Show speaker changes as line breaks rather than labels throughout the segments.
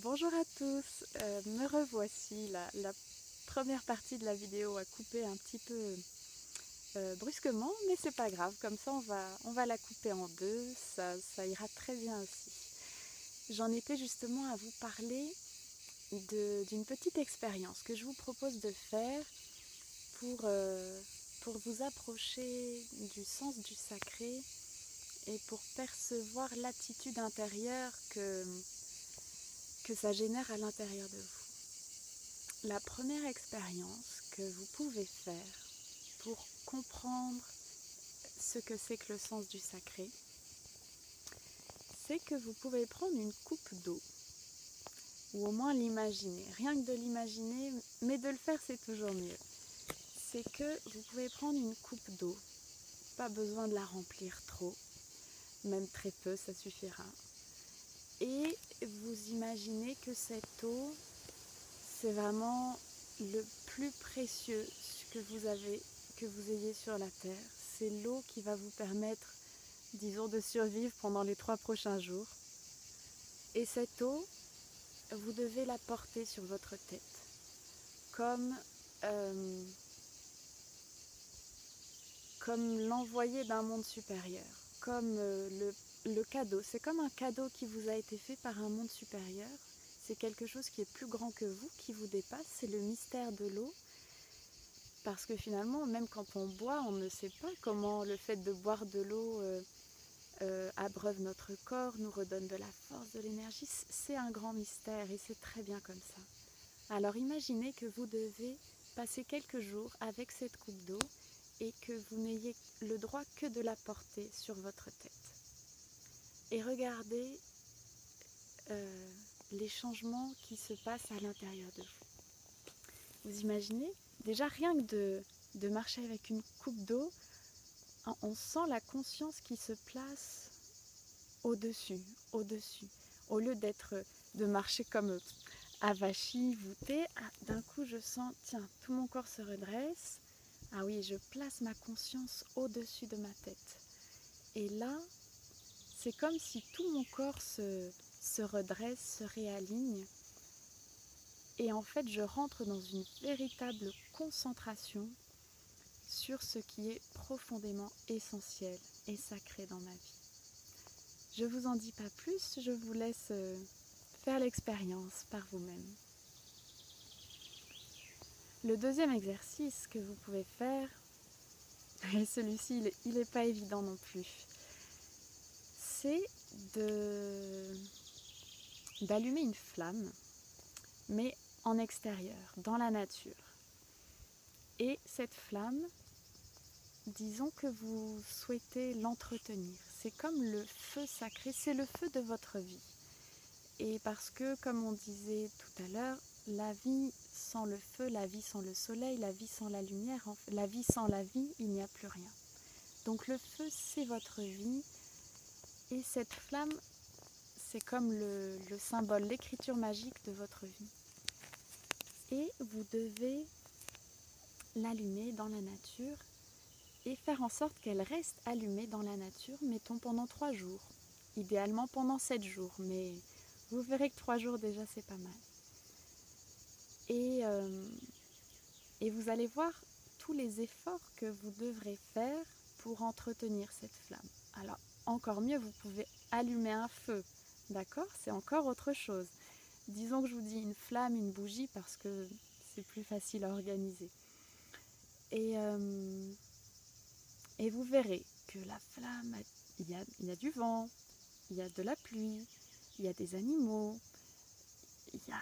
Bonjour à tous, me revoici. La première partie de la vidéo a coupé un petit peu brusquement, mais c'est pas grave, comme ça on va la couper en deux, ça ira très bien aussi. J'en étais justement à vous parler d'une petite expérience que je vous propose de faire pour, euh, pour vous approcher du sens du sacré et pour percevoir l'attitude intérieure que ça génère à l'intérieur de vous. La première expérience que vous pouvez faire pour comprendre ce que c'est que le sens du sacré, c'est que vous pouvez prendre une coupe d'eau, ou au moins l'imaginer. Rien que de l'imaginer, mais de le faire c'est toujours mieux. C'est que vous pouvez prendre une coupe d'eau, pas besoin de la remplir trop, même très peu, ça suffira. Et vous imaginez que cette eau, c'est vraiment le plus précieux que vous ayez sur la terre. C'est l'eau qui va vous permettre, disons, de survivre pendant les 3 prochains jours. Et cette eau, vous devez la porter sur votre tête, comme, euh, comme l'envoyé d'un monde supérieur, comme le cadeau. C'est comme un cadeau qui vous a été fait par un monde supérieur. C'est quelque chose qui est plus grand que vous, qui vous dépasse. C'est le mystère de l'eau. Parce que finalement, même quand on boit, on ne sait pas comment le fait de boire de l'eau abreuve notre corps, nous redonne de la force, de l'énergie. C'est un grand mystère et c'est très bien comme ça. Alors imaginez que vous devez passer quelques jours avec cette coupe d'eau et que vous n'ayez le droit que de la porter sur votre tête. Et regardez les changements qui se passent à l'intérieur de vous. Vous imaginez déjà rien que de marcher avec une coupe d'eau, on sent la conscience qui se place au-dessus, au-dessus. Au lieu de marcher comme avachi, voûté, d'un coup je sens, tiens, tout mon corps se redresse. Ah oui, je place ma conscience au-dessus de ma tête. Et là, c'est comme si tout mon corps se redresse, se réaligne. Et en fait, je rentre dans une véritable concentration sur ce qui est profondément essentiel et sacré dans ma vie. Je ne vous en dis pas plus, je vous laisse faire l'expérience par vous-même. Le deuxième exercice que vous pouvez faire, et celui-ci il n'est pas évident non plus, c'est d'allumer une flamme, mais en extérieur, dans la nature. Et cette flamme, disons que vous souhaitez l'entretenir. C'est comme le feu sacré, c'est le feu de votre vie. Et parce que, comme on disait tout à l'heure, la vie sans le feu, la vie sans le soleil, la vie sans la lumière, la vie sans la vie, il n'y a plus rien. Donc le feu, c'est votre vie. Et cette flamme, c'est comme le symbole, l'écriture magique de votre vie. Et vous devez l'allumer dans la nature et faire en sorte qu'elle reste allumée dans la nature, mettons pendant 3 jours. Idéalement pendant 7 jours, mais vous verrez que 3 jours déjà c'est pas mal. Et vous allez voir tous les efforts que vous devrez faire pour entretenir cette flamme. Alors encore mieux, vous pouvez allumer un feu, d'accord? C'est encore autre chose. Disons que je vous dis une flamme, une bougie, parce que c'est plus facile à organiser. Et vous verrez que la flamme, il y a du vent, il y a de la pluie, il y a des animaux, il y a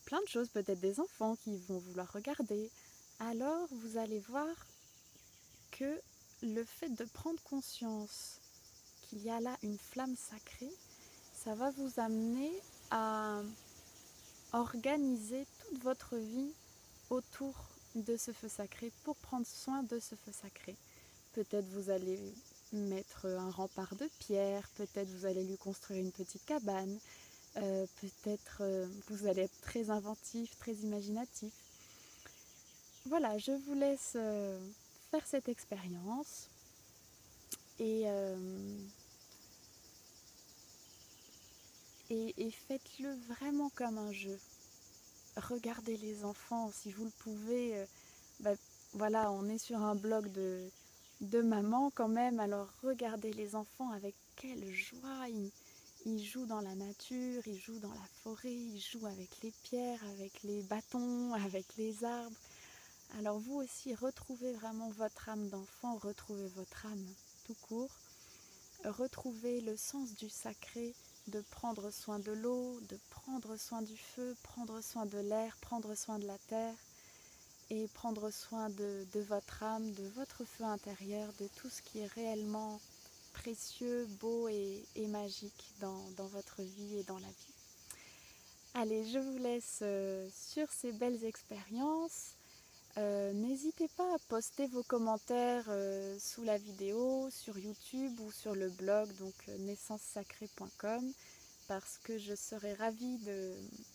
plein de choses, peut-être des enfants qui vont vouloir regarder. Alors vous allez voir que le fait de prendre conscience qu'il y a là une flamme sacrée, ça va vous amener à organiser toute votre vie autour de ce feu sacré pour prendre soin de ce feu sacré. Peut-être vous allez mettre un rempart de pierre, peut-être vous allez lui construire une petite cabane, peut-être vous allez être très inventif, très imaginatif. Voilà, je vous laisse faire cette expérience et et faites-le vraiment comme un jeu. Regardez les enfants si vous le pouvez. Bah, voilà, on est sur un blog de maman quand même, alors regardez les enfants avec quelle joie ils jouent dans la nature, ils jouent dans la forêt, ils jouent avec les pierres, avec les bâtons, avec les arbres. Alors vous aussi, retrouvez vraiment votre âme d'enfant, retrouvez votre âme tout court, retrouvez le sens du sacré, de prendre soin de l'eau, de prendre soin du feu, prendre soin de l'air, prendre soin de la terre et prendre soin de votre âme, de votre feu intérieur, de tout ce qui est réellement précieux, beau et magique dans votre vie et dans la vie. Allez, je vous laisse sur ces belles expériences. N'hésitez pas à poster vos commentaires sous la vidéo, sur YouTube ou sur le blog, donc naissancesacrée.com, parce que je serai ravie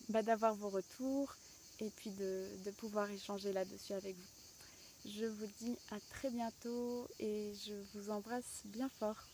d'avoir vos retours et puis de pouvoir échanger là-dessus avec vous. Je vous dis à très bientôt et je vous embrasse bien fort.